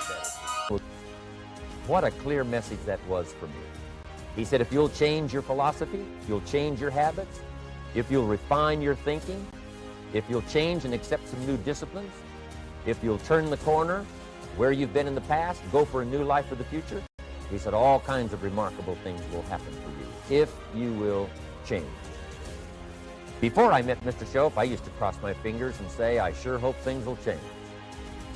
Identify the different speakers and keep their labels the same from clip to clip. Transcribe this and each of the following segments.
Speaker 1: better. What a clear message that was for me. He said, if you'll change your philosophy, if you'll change your habits, if you'll refine your thinking, if you'll change and accept some new disciplines, if you'll turn the corner where you've been in the past, go for a new life for the future, he said all kinds of remarkable things will happen for you if you will change. Before I met Mr. Shoaff, I used to cross my fingers and say, I sure hope things will change.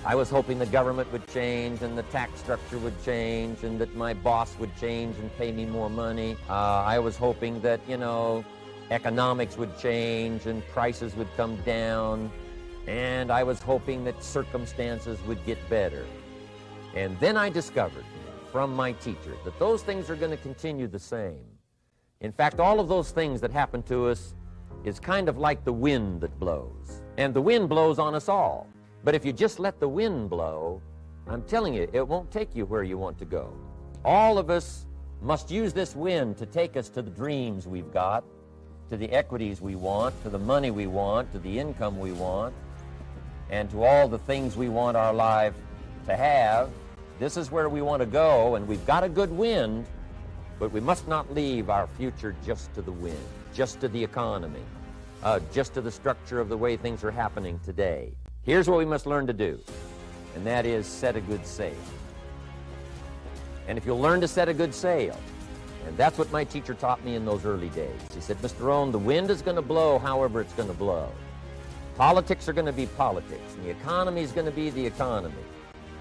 Speaker 1: I was hoping the government would change and the tax structure would change and that my boss would change and pay me more money. I was hoping that, economics would change and prices would come down. And I was hoping that circumstances would get better. And then I discovered from my teacher that those things are going to continue the same. In fact, all of those things that happen to us is kind of like the wind that blows. And the wind blows on us all. But if you just let the wind blow, I'm telling you, it won't take you where you want to go. All of us must use this wind to take us to the dreams we've got, to the equities we want, to the money we want, to the income we want, and to all the things we want our life to have. This is where we want to go, and we've got a good wind, but we must not leave our future just to the wind, just to the economy, just to the structure of the way things are happening today. Here's what we must learn to do, and that is set a good sail. And if you'll learn to set a good sail, and that's what my teacher taught me in those early days. He said, Mr. Rohn, the wind is going to blow however it's going to blow. Politics are going to be politics, and the economy is going to be the economy.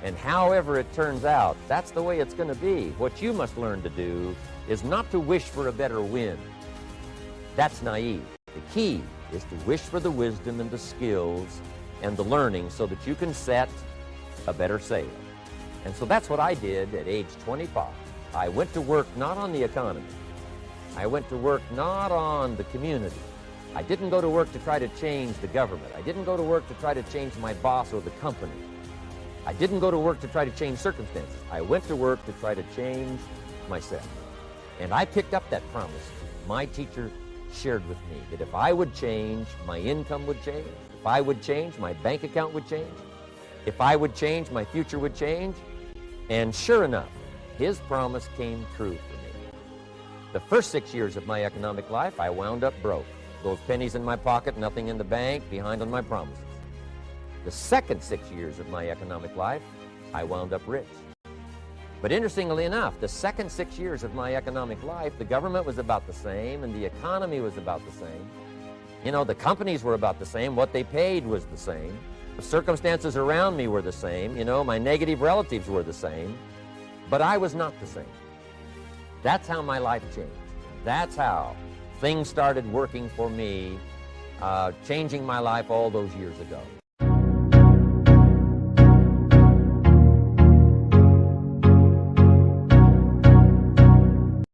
Speaker 1: And however it turns out, that's the way it's going to be. What you must learn to do is not to wish for a better wind. That's naive. The key is to wish for the wisdom and the skills and the learning so that you can set a better sail. And so that's what I did at age 25. I went to work not on the economy. I went to work not on the community. I didn't go to work to try to change the government. I didn't go to work to try to change my boss or the company. I didn't go to work to try to change circumstances. I went to work to try to change myself. And I picked up that promise my teacher shared with me, that if I would change, my income would change. If I would change, my bank account would change. If I would change, my future would change. And sure enough, his promise came true for me. The first 6 years of my economic life, I wound up broke. Those pennies in my pocket, nothing in the bank, behind on my promises. The second 6 years of my economic life, I wound up rich. But interestingly enough, the second 6 years of my economic life, the government was about the same and the economy was about the same. The companies were about the same. What they paid was the same. The circumstances around me were the same. My negative relatives were the same. But I was not the same. That's how my life changed. That's how things started working for me, changing my life all those years ago.